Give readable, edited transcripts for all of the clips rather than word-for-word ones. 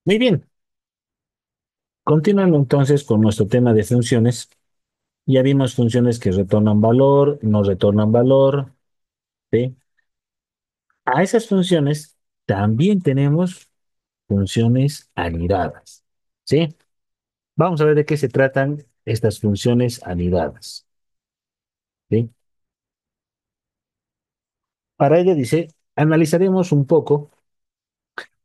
Muy bien, continuando entonces con nuestro tema de funciones, ya vimos funciones que retornan valor, no retornan valor, ¿sí? A esas funciones también tenemos funciones anidadas, ¿sí? Vamos a ver de qué se tratan estas funciones anidadas, ¿sí? Para ello dice, analizaremos un poco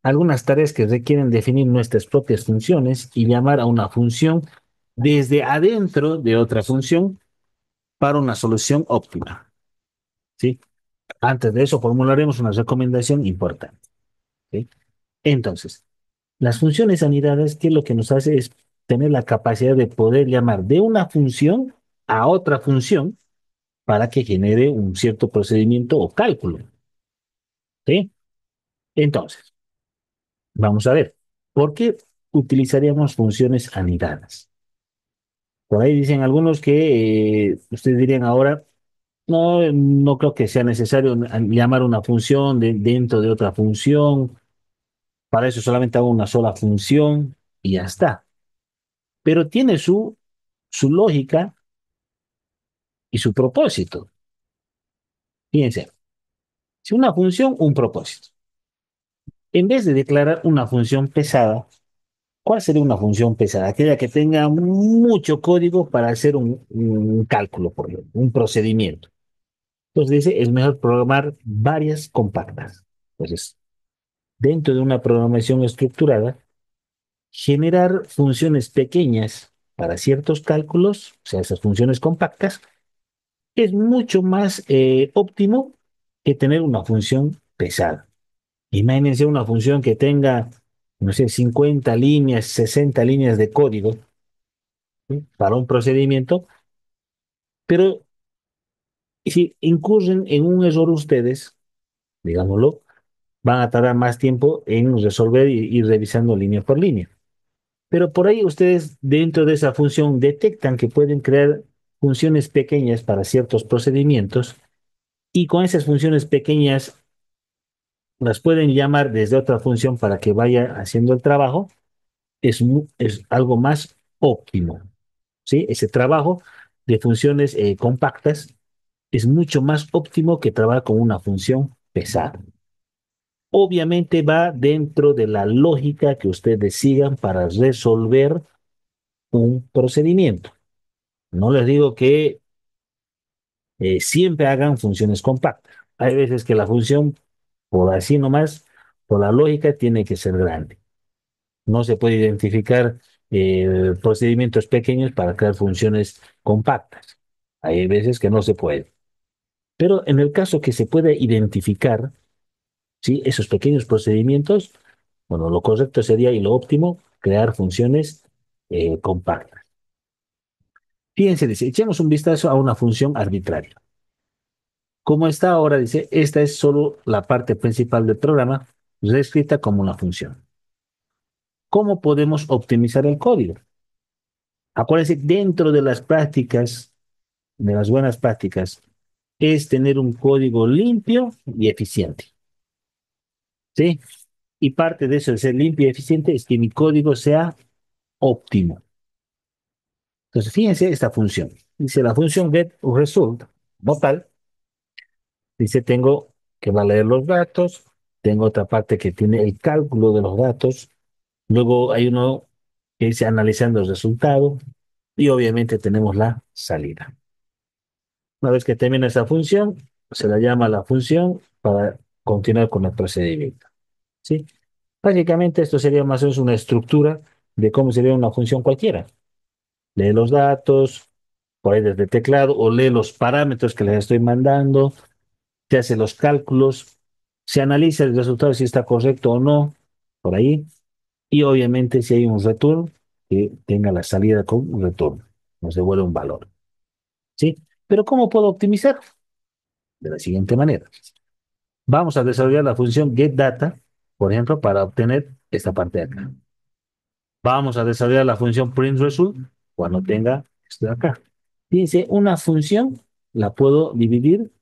algunas tareas que requieren definir nuestras propias funciones y llamar a una función desde adentro de otra función para una solución óptima, ¿sí? Antes de eso, formularemos una recomendación importante, ¿sí? Entonces, las funciones anidadas, ¿qué es lo que nos hace? Es tener la capacidad de poder llamar de una función a otra función para que genere un cierto procedimiento o cálculo, ¿sí? Entonces, vamos a ver, ¿por qué utilizaríamos funciones anidadas? Por ahí dicen algunos que ustedes dirían ahora, no, no creo que sea necesario llamar una función dentro de otra función. Para eso solamente hago una sola función y ya está. Pero tiene su lógica y su propósito. Fíjense, si una función, un propósito. En vez de declarar una función pesada, ¿cuál sería una función pesada? Aquella que tenga mucho código para hacer un cálculo, por ejemplo, un procedimiento. Entonces dice, es mejor programar varias compactas. Entonces, dentro de una programación estructurada, generar funciones pequeñas para ciertos cálculos, o sea, esas funciones compactas, es mucho más óptimo que tener una función pesada. Imagínense una función que tenga, no sé, 50 líneas, 60 líneas de código, ¿sí? Para un procedimiento, pero si incurren en un error ustedes, digámoslo, van a tardar más tiempo en resolver y ir revisando línea por línea. Pero por ahí ustedes dentro de esa función detectan que pueden crear funciones pequeñas para ciertos procedimientos y con esas funciones pequeñas las pueden llamar desde otra función para que vaya haciendo el trabajo, es algo más óptimo, ¿sí? Ese trabajo de funciones compactas es mucho más óptimo que trabajar con una función pesada. Obviamente va dentro de la lógica que ustedes sigan para resolver un procedimiento. No les digo que siempre hagan funciones compactas. Hay veces que la función, por así nomás, por la lógica, tiene que ser grande. No se puede identificar procedimientos pequeños para crear funciones compactas. Hay veces que no se puede. Pero en el caso que se pueda identificar, ¿sí? Esos pequeños procedimientos, bueno, lo correcto sería y lo óptimo, crear funciones compactas. Fíjense, dice, echemos un vistazo a una función arbitraria. Como está ahora, dice, esta es solo la parte principal del programa, reescrita como una función. ¿Cómo podemos optimizar el código? Acuérdense, dentro de las prácticas, de las buenas prácticas, es tener un código limpio y eficiente, ¿sí? Y parte de eso de ser limpio y eficiente es que mi código sea óptimo. Entonces, fíjense esta función. Dice la función getResult, como tal, dice tengo que va a leer los datos, tengo otra parte que tiene el cálculo de los datos, luego hay uno que dice analizando el resultado y obviamente tenemos la salida. Una vez que termina esa función, se la llama la función para continuar con el procedimiento, ¿sí? Básicamente esto sería más o menos una estructura de cómo sería una función cualquiera. Lee los datos, por ahí desde el teclado, o lee los parámetros que les estoy mandando, se hace los cálculos, se analiza el resultado si está correcto o no, por ahí, y obviamente si hay un return, que tenga la salida con un return, nos devuelve un valor, ¿sí? Pero ¿cómo puedo optimizar? De la siguiente manera. Vamos a desarrollar la función getData, por ejemplo, para obtener esta parte de acá. Vamos a desarrollar la función printResult cuando tenga esto de acá. Fíjense, una función la puedo dividir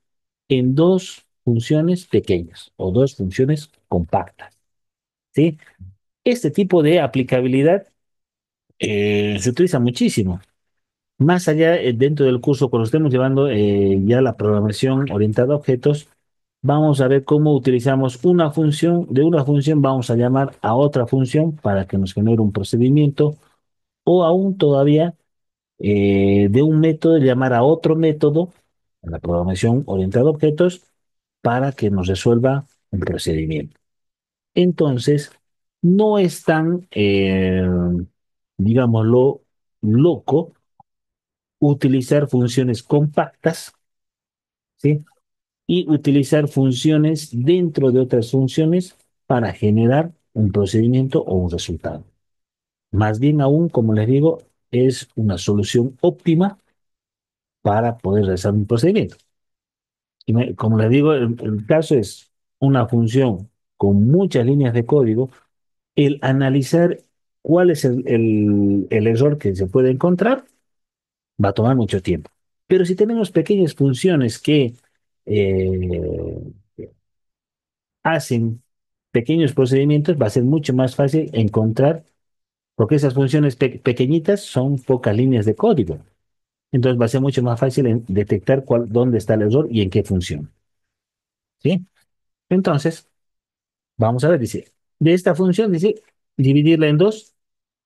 en dos funciones pequeñas o dos funciones compactas, ¿sí? Este tipo de aplicabilidad se utiliza muchísimo. Más allá, dentro del curso, cuando estemos llevando ya la programación orientada a objetos, vamos a ver cómo utilizamos una función. De una función vamos a llamar a otra función para que nos genere un procedimiento, o aún todavía de un método llamar a otro método, en la programación orientada a objetos, para que nos resuelva un procedimiento. Entonces, no es tan, digámoslo, loco utilizar funciones compactas, ¿sí? Y utilizar funciones dentro de otras funciones para generar un procedimiento o un resultado. Más bien aún, como les digo, es una solución óptima para poder realizar un procedimiento. Como les digo, el caso es una función con muchas líneas de código. El analizar cuál es el error que se puede encontrar va a tomar mucho tiempo. Pero si tenemos pequeñas funciones que eh, hacen pequeños procedimientos, va a ser mucho más fácil encontrar, porque esas funciones pequeñitas son pocas líneas de código. Entonces va a ser mucho más fácil detectar dónde está el error y en qué función. ¿Sí? Entonces, vamos a ver, dice, de esta función, dice, dividirla en dos.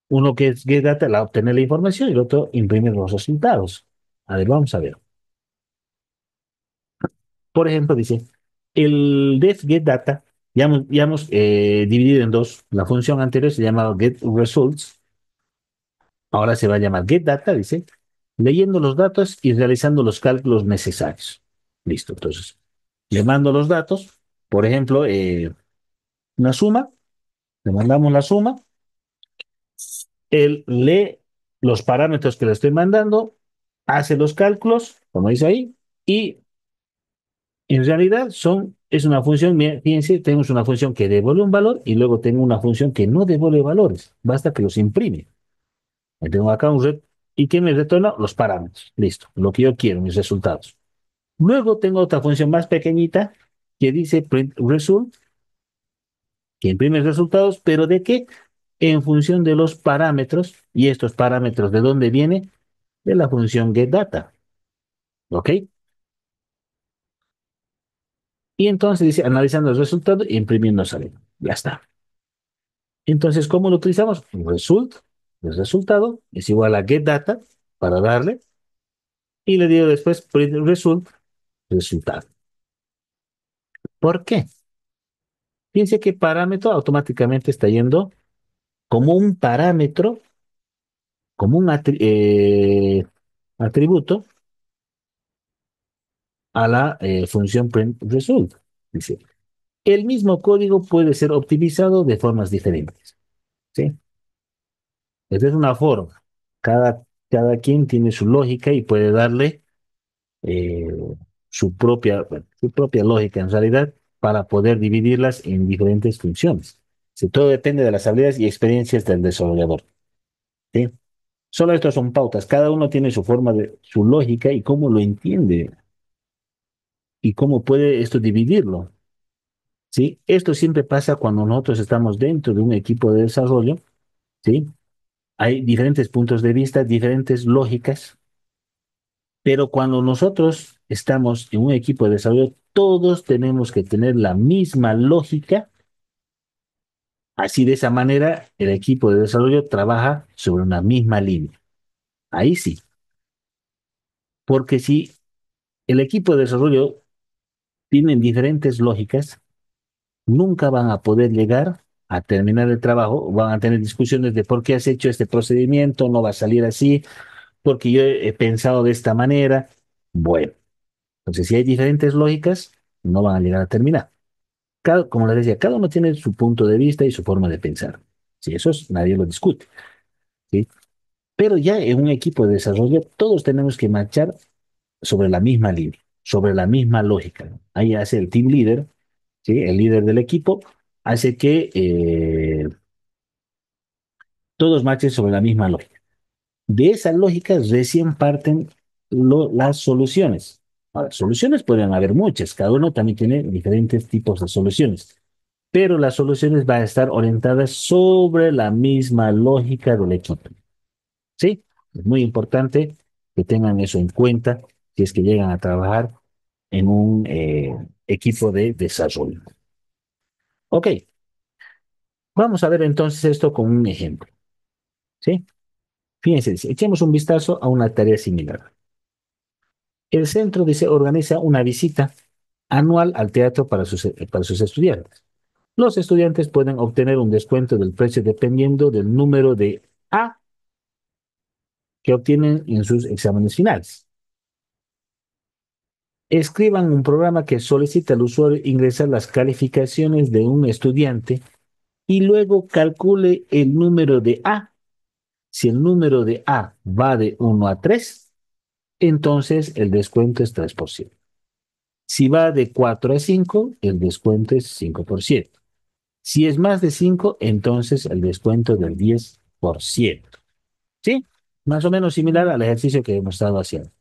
Uno que es getData, la obtener la información, y el otro imprimir los resultados. A ver, vamos a ver. Por ejemplo, dice, el def getData, ya hemos dividido en dos. La función anterior se llamaba getResults, ahora se va a llamar getData, dice, leyendo los datos y realizando los cálculos necesarios. Listo, entonces, le mando los datos, por ejemplo, una suma, le mandamos la suma, él lee los parámetros que le estoy mandando, hace los cálculos, como dice ahí, y en realidad es una función, fíjense, tenemos una función que devuelve un valor y luego tengo una función que no devuelve valores, basta que los imprime. Tengo acá y que me retorna los parámetros, listo, lo que yo quiero, mis resultados. Luego tengo otra función más pequeñita que dice print result, que imprime resultados, pero ¿de qué? En función de los parámetros, y estos parámetros, ¿de dónde viene? De la función getData, ¿ok? Y entonces dice, analizando el resultado e imprimiendo salida. Ya está. Entonces, ¿cómo lo utilizamos? Result, el resultado, es igual a getData para darle, y le digo después print result, resultado. ¿Por qué? Piense que parámetro automáticamente está yendo como un parámetro, como un atributo a la función print result. Dice, el mismo código puede ser optimizado de formas diferentes. ¿Sí? Esta es una forma. Cada quien tiene su lógica y puede darle eh, bueno, su propia lógica en realidad para poder dividirlas en diferentes funciones. Si todo depende de las habilidades y experiencias del desarrollador. ¿Sí? Solo estos son pautas. Cada uno tiene su forma su lógica y cómo lo entiende y cómo puede esto dividirlo. ¿Sí? Esto siempre pasa cuando nosotros estamos dentro de un equipo de desarrollo. ¿Sí? Hay diferentes puntos de vista, diferentes lógicas, pero cuando nosotros estamos en un equipo de desarrollo, todos tenemos que tener la misma lógica. Así de esa manera, el equipo de desarrollo trabaja sobre una misma línea. Ahí sí, porque si el equipo de desarrollo tiene diferentes lógicas, nunca van a poder llegar a terminar el trabajo, van a tener discusiones de por qué has hecho este procedimiento, no va a salir así, porque yo he pensado de esta manera. Bueno, entonces si hay diferentes lógicas, no van a llegar a terminar. Como les decía, cada uno tiene su punto de vista y su forma de pensar. Si eso nadie lo discute, ¿sí? Pero ya en un equipo de desarrollo, todos tenemos que marchar sobre la misma línea, sobre la misma lógica. Ahí hace el team leader, ¿sí? El líder del equipo, hace que todos marchen sobre la misma lógica. De esa lógica recién parten las soluciones. Ahora, soluciones pueden haber muchas, cada uno también tiene diferentes tipos de soluciones. pero las soluciones van a estar orientadas sobre la misma lógica del equipo. ¿Sí? Es muy importante que tengan eso en cuenta si es que llegan a trabajar en un equipo de desarrollo. Ok, vamos a ver entonces esto con un ejemplo. ¿Sí? Fíjense, dice, echemos un vistazo a una tarea similar. El centro dice organiza una visita anual al teatro para sus estudiantes. Los estudiantes pueden obtener un descuento del precio dependiendo del número de A que obtienen en sus exámenes finales. Escriban un programa que solicita al usuario ingresar las calificaciones de un estudiante y luego calcule el número de A. Si el número de A va de 1 a 3, entonces el descuento es 3%. Si va de 4 a 5, el descuento es 5%. Si es más de 5, entonces el descuento del 10%. ¿Sí? Más o menos similar al ejercicio que hemos estado haciendo.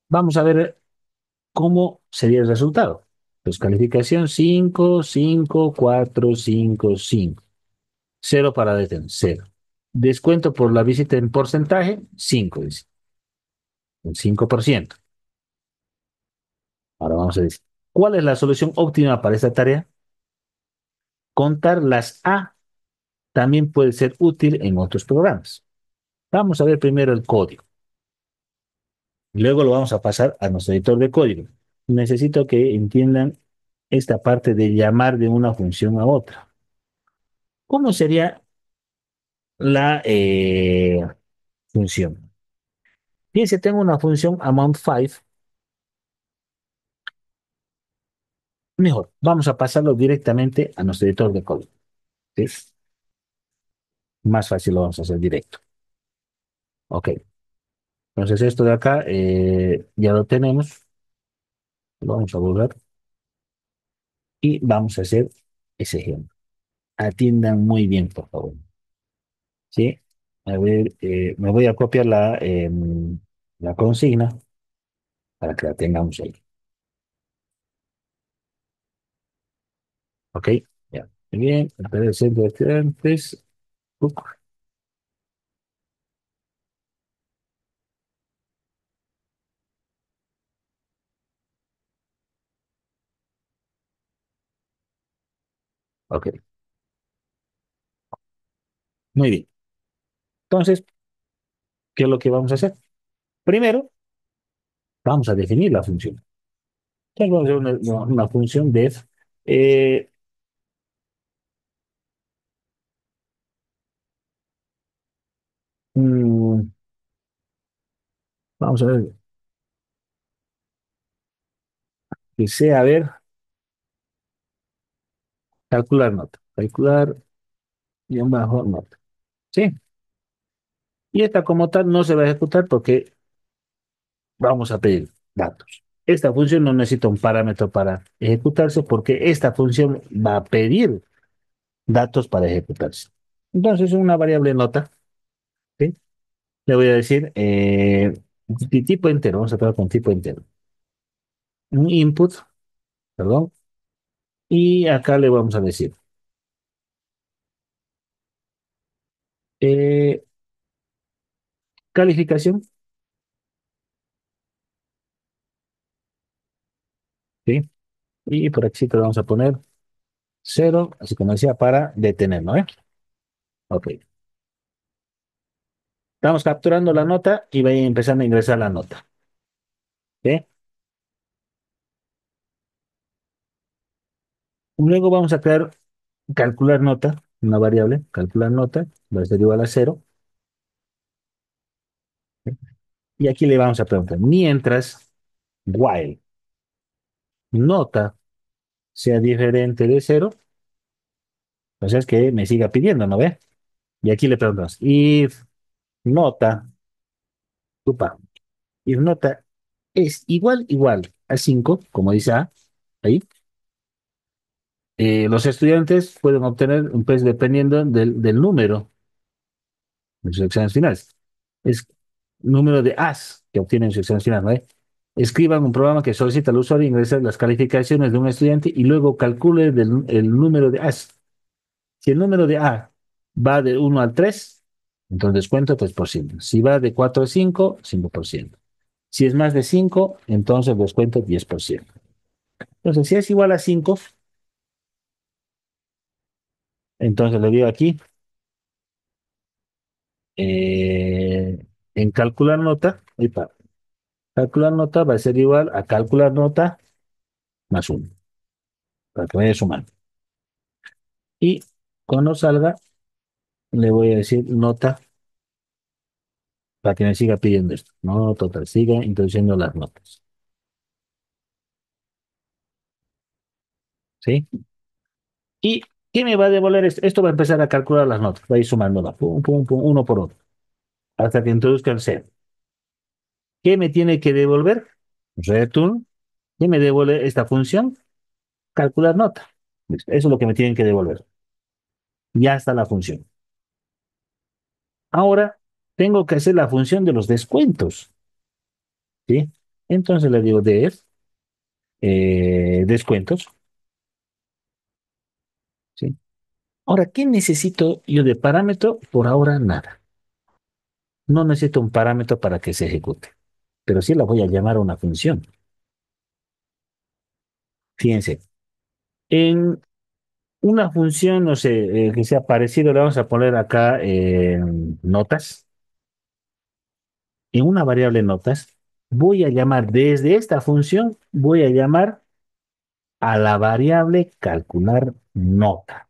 Vamos a ver cómo sería el resultado. Pues calificación 5, 5, 4, 5, 5. Cero para detener, cero. Descuento por la visita en porcentaje, 5, dice, el 5%. Ahora vamos a decir, ¿cuál es la solución óptima para esta tarea? Contar las A también puede ser útil en otros programas. Vamos a ver primero el código. Luego lo vamos a pasar a nuestro editor de código. Necesito que entiendan esta parte de llamar de una función a otra. ¿Cómo sería la función? Fíjense, tengo una función amount5. Mejor, vamos a pasarlo directamente a nuestro editor de código. ¿Sí? Más fácil lo vamos a hacer directo. Ok. Entonces esto de acá ya lo tenemos. Lo vamos a volver y vamos a hacer ese ejemplo. Atiendan muy bien, por favor. ¿Sí? A ver, me voy a copiar la consigna para que la tengamos ahí. ¿Ok? Ya. Muy bien. El centro de estudiantes. Uc, ok. Muy bien. Entonces, ¿qué es lo que vamos a hacer? Primero, vamos a definir la función. Entonces, vamos a hacer una función def. eh, mm, vamos a ver que sea, a ver, calcular nota. Calcular guión bajo nota. ¿Sí? Y esta como tal no se va a ejecutar porque vamos a pedir datos. Esta función no necesita un parámetro para ejecutarse porque esta función va a pedir datos para ejecutarse. Entonces, una variable nota, ¿sí? Le voy a decir tipo entero, vamos a tratar con tipo entero. Un input, perdón, y acá le vamos a decir eh, calificación, ¿sí? Y por aquí te vamos a poner cero, así como decía, para detener, ¿no? Ok. Estamos capturando la nota y va empezando a ingresar la nota. ¿Ok? Luego vamos a crear calcular nota, una variable, calcular nota, va a ser igual a cero. Y aquí le vamos a preguntar, mientras while nota sea diferente de cero, o sea, es que me siga pidiendo, ¿no ve? Y aquí le preguntamos, if nota, upa, if nota es igual a 5 como dice A, ahí, los estudiantes pueden obtener un PES dependiendo del número de sus exámenes finales. Es número de As que obtienen sus exámenes finales, ¿no ve? escriban un programa que solicita al usuario ingresar las calificaciones de un estudiante y luego calcule el número de A. Si el número de A va de 1 al 3, entonces descuento 3%. Si va de 4 a 5, 5%. Si es más de 5, entonces descuento 10%. Entonces, si es igual a 5, entonces le digo aquí, en calcular nota, calcular nota va a ser igual a calcular nota más 1, para que vaya sumando. Y cuando salga, le voy a decir nota para que me siga pidiendo esto. No, total, siga introduciendo las notas. ¿Sí? ¿Y qué me va a devolver esto? Esto va a empezar a calcular las notas. Va a ir sumándolas, pum, pum, pum, uno por uno, hasta que introduzca el cero. ¿Qué me tiene que devolver? Return. ¿Qué me devuelve esta función? Calcular nota. Listo. Eso es lo que me tienen que devolver. Ya está la función. Ahora tengo que hacer la función de los descuentos. ¿Sí? Entonces le digo def descuentos. ¿Sí? Ahora, ¿qué necesito yo de parámetro? Por ahora nada. No necesito un parámetro para que se ejecute, pero sí la voy a llamar a una función. Fíjense, en una función, no sé, que sea parecido, le vamos a poner acá notas. En una variable notas, voy a llamar desde esta función, voy a llamar a la variable calcular nota.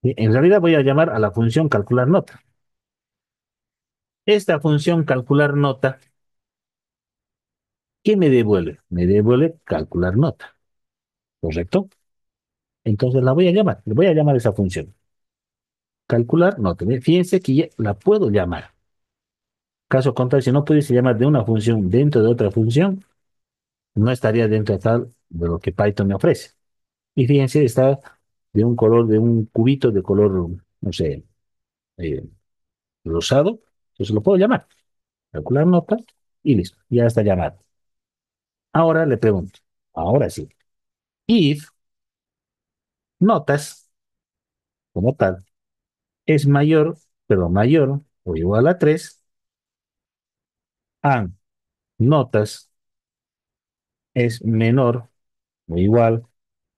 ¿Sí? En realidad voy a llamar a la función calcular nota. Esta función calcular nota, ¿qué me devuelve? Me devuelve calcular nota, ¿correcto? Entonces la voy a llamar, le voy a llamar a esa función. Calcular nota. Fíjense que ya la puedo llamar. Caso contrario, si no pudiese llamar de una función dentro de otra función, no estaría dentro de tal de lo que Python me ofrece. Y fíjense, está de un color, de un cubito de color, no sé, eh, rosado. Entonces lo puedo llamar. Calcular nota y listo. Ya está llamado. Ahora le pregunto, ahora sí, if notas como tal es mayor, pero mayor o igual a 3, and notas es menor o igual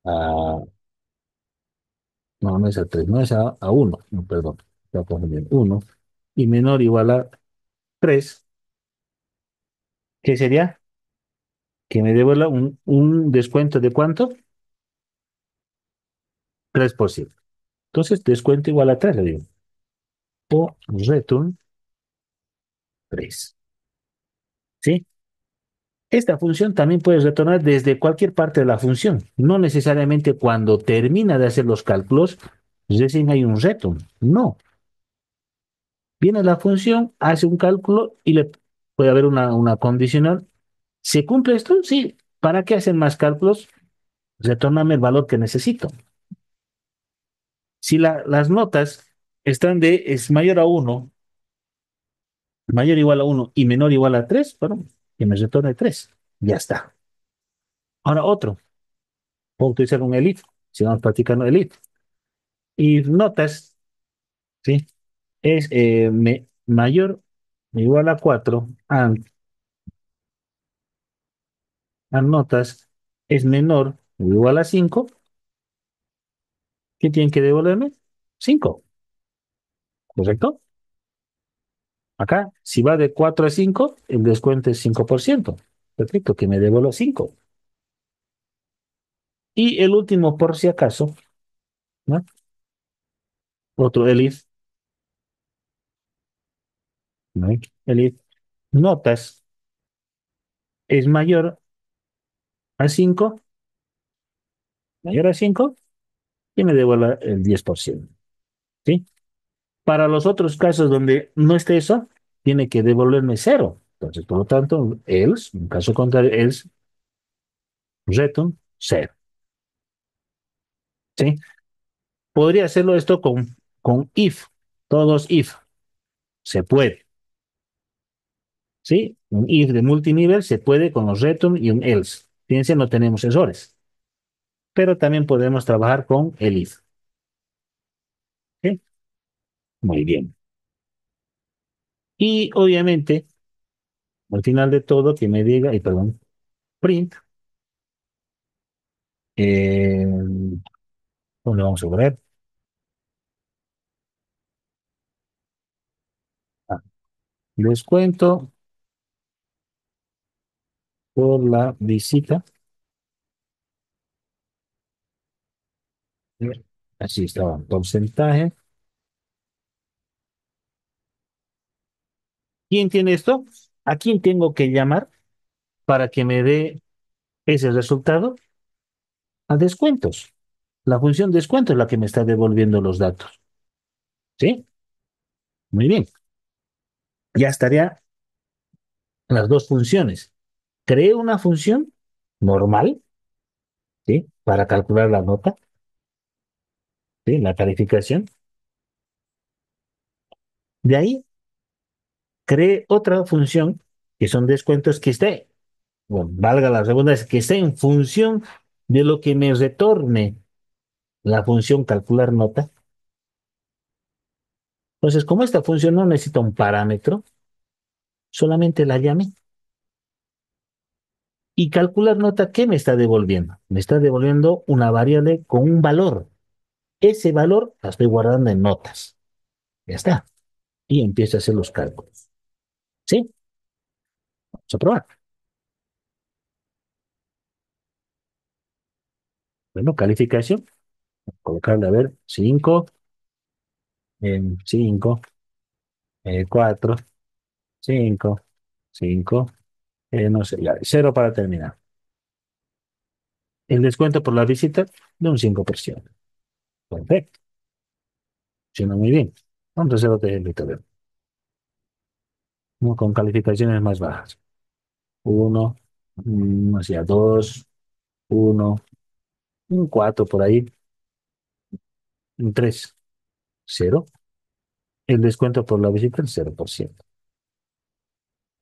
a, no, no es a 3, no es a 1, no, perdón, está confundiendo, 1, y menor o igual a 3, ¿qué sería? Que me devuelva un descuento de ¿cuánto? 3%. Entonces, descuento igual a 3, le digo. O return 3. ¿Sí? Esta función también puedes retornar desde cualquier parte de la función, no necesariamente cuando termina de hacer los cálculos, recién hay un return. No, viene la función, hace un cálculo y le puede haber una condicional. ¿Se cumple esto? Sí. ¿Para qué hacen más cálculos? Retórname el valor que necesito. Si las notas están de es mayor a 1, mayor o igual a 1 y menor o igual a 3, bueno, que me retorne 3. Ya está. Ahora otro. Puedo utilizar un elif, si vamos practicando elif. Y notas, ¿sí? Es mayor o igual a 4, and notas es menor o igual a 5. ¿Qué tienen que devolverme? 5, ¿correcto? Acá, si va de 4 a 5, el descuento es 5%. Perfecto, que me devuelva 5. Y el último, por si acaso, ¿no? Otro elif, ¿no? Elif, notas es a 5, mayor a 5, y me devuelva el 10%. ¿Sí? Para los otros casos donde no esté eso, tiene que devolverme 0. Entonces, por lo tanto, else, en caso contrario, else, return 0. ¿Sí? Podría hacerlo esto con if, todos if, se puede. ¿sí? Un if de multinivel se puede con los return y un else. Fíjense, no tenemos errores, pero también podemos trabajar con el if. ¿Sí? Muy bien. Y obviamente, al final de todo, que me diga, y perdón, print, ¿dónde vamos a ver? Ah, descuento por la visita. Eh, Así estaba, porcentaje. ¿Quién tiene esto? ¿A quién tengo que llamar para que me dé ese resultado? A descuentos. La función descuento es la que me está devolviendo los datos. ¿Sí? Muy bien. Ya estaría las dos funciones. Creo una función normal, ¿sí? Para calcular la nota, ¿sí? La calificación. De ahí, cree otra función que son descuentos que esté, bueno, valga la redundancia, que esté en función de lo que me retorne la función calcular nota. Entonces, como esta función no necesita un parámetro, solamente la llame. Y calcular nota, ¿qué me está devolviendo? Me está devolviendo una variable con un valor. Ese valor la estoy guardando en notas. Ya está. Y empiezo a hacer los cálculos. ¿Sí? Vamos a probar. Bueno, calificación. Colocarle, a ver, 5, 5, 4, 5, 5, no sé, ya, 0 para terminar. El descuento por la visita de un 5%. Perfecto. Suena muy bien. Vamos a hacer otro ejemplo. A ver. Uno con calificaciones más bajas. Uno, o sea, dos, uno, un 4 por ahí, un 3, 0. El descuento por la visita, el 0%.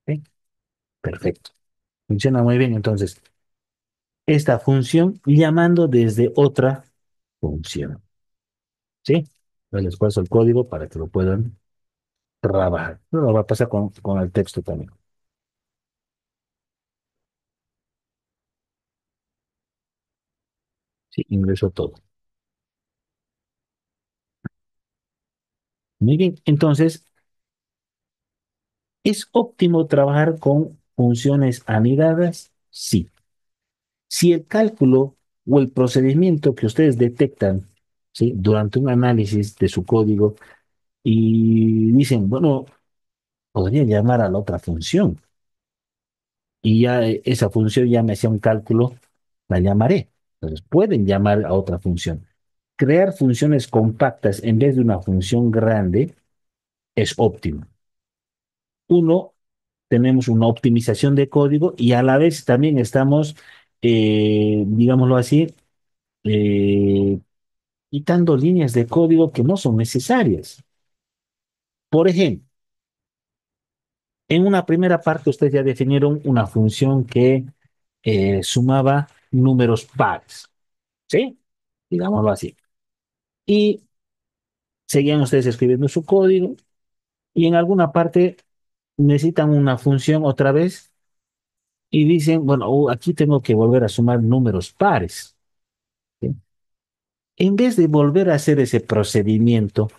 ¿Ok? Perfecto. Funciona muy bien. Entonces, esta función llamando desde otra función. ¿Sí? Les paso el código para que lo puedan trabajar. No lo va a pasar con el texto también. Sí, ingreso todo. Muy bien. Entonces, ¿es óptimo trabajar con funciones anidadas? Sí. Si el cálculo o el procedimiento que ustedes detectan, ¿sí? Durante un análisis de su código y dicen, bueno, podría llamar a la otra función y ya esa función ya me hacía un cálculo, la llamaré. Entonces pueden llamar a otra función. Crear funciones compactas en vez de una función grande es óptimo. Uno, tenemos una optimización de código y a la vez también estamos, digámoslo así, eh, quitando líneas de código que no son necesarias. Por ejemplo, en una primera parte ustedes ya definieron una función que sumaba números pares, ¿sí? Digámoslo así. Y seguían ustedes escribiendo su código y en alguna parte necesitan una función otra vez y dicen, bueno, aquí tengo que volver a sumar números pares, ¿sí? En vez de volver a hacer ese procedimiento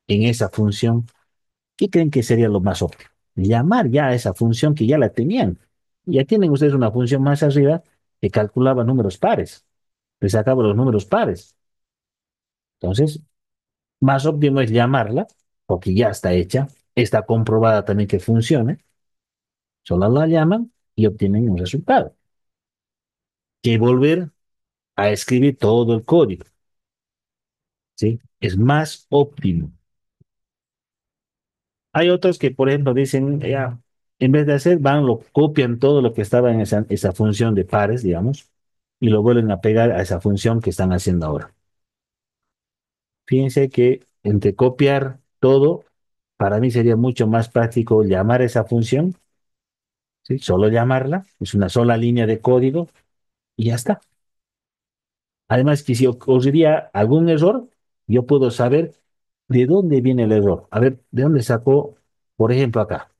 en esa función, ¿qué creen que sería lo más óptimo? Llamar ya a esa función que ya la tenían. Ya tienen ustedes una función más arriba que calculaba números pares, le sacaba los números pares. Entonces, más óptimo es llamarla, porque ya está hecha, está comprobada también que funciona, solo la llaman y obtienen un resultado. Que volver a escribir todo el código, ¿sí? Es más óptimo. Hay otros que, por ejemplo, dicen, ya, en vez de hacer, van, lo copian todo lo que estaba en esa función de pares, digamos, y lo vuelven a pegar a esa función que están haciendo ahora. Fíjense que entre copiar todo, para mí sería mucho más práctico llamar a esa función ¿sí? Solo llamarla, es una sola línea de código y ya está. Además, que si ocurriría algún error, yo puedo saber de dónde viene el error. A ver, ¿de dónde sacó, por ejemplo, acá?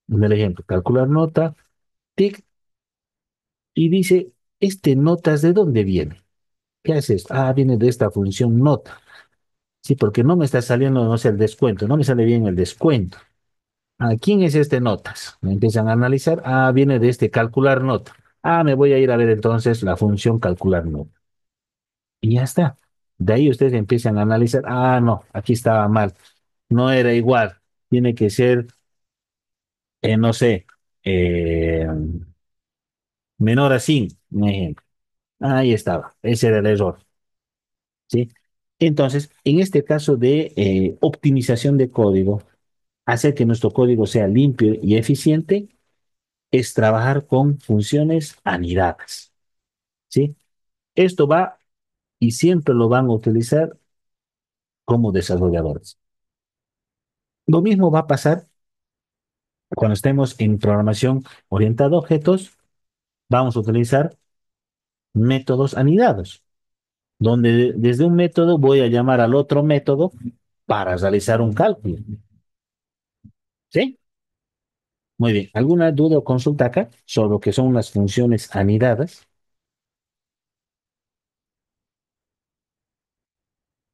En el ejemplo, calcular nota, tic, y dice, este notas, ¿de dónde viene? ¿Qué haces? Ah, viene de esta función nota. Sí, porque no me está saliendo, no sé, el descuento, no me sale bien el descuento. Ah, ¿quién es este notas? Me empiezan a analizar. Ah, viene de este calcular nota. Ah, me voy a ir a ver entonces la función calcular nota. Y ya está. De ahí ustedes empiezan a analizar. Ah, no, aquí estaba mal. No era igual. Tiene que ser, no sé, eh, menor a 5, un ejemplo. Ahí estaba. Ese era el error. ¿Sí? Entonces, en este caso de optimización de código, hacer que nuestro código sea limpio y eficiente es trabajar con funciones anidadas. ¿Sí? Esto va y siempre lo van a utilizar como desarrolladores. Lo mismo va a pasar cuando estemos en programación orientada a objetos, vamos a utilizar métodos anidados, donde desde un método voy a llamar al otro método para realizar un cálculo. ¿Sí? Muy bien. ¿Alguna duda o consulta acá sobre lo que son las funciones anidadas?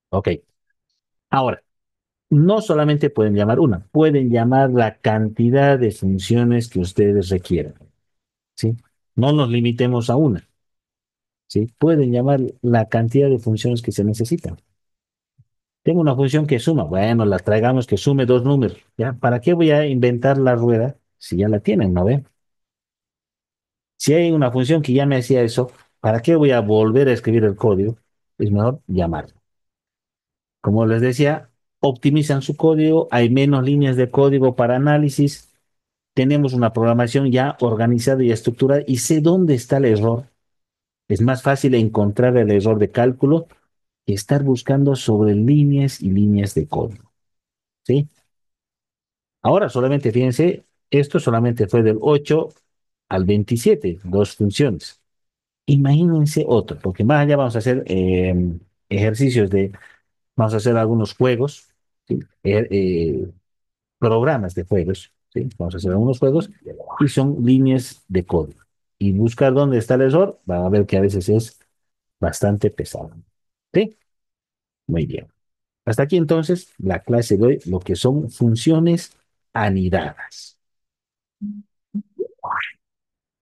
Ok. Ahora, no solamente pueden llamar una, pueden llamar la cantidad de funciones que ustedes requieran. ¿Sí? No nos limitemos a una. ¿Sí? Pueden llamar la cantidad de funciones que se necesitan. Tengo una función que suma. Bueno, la traigamos que sume dos números. ¿Ya? ¿Para qué voy a inventar la rueda si ya la tienen, no ve? Si hay una función que ya me hacía eso, ¿para qué voy a volver a escribir el código? Es mejor llamarla. Como les decía, optimizan su código, hay menos líneas de código para análisis, tenemos una programación ya organizada y estructurada y sé dónde está el error. Es más fácil encontrar el error de cálculo que estar buscando sobre líneas y líneas de código. ¿Sí? Ahora solamente fíjense, esto solamente fue del 8 al 27, dos funciones. Imagínense otro, porque más allá vamos a hacer ejercicios de, vamos a hacer algunos juegos, ¿sí? Programas de juegos, ¿sí? Vamos a hacer algunos juegos y son líneas de código. Y buscar dónde está el error, van a ver que a veces es bastante pesado. ¿Sí? Muy bien. Hasta aquí entonces la clase de hoy, lo que son funciones anidadas.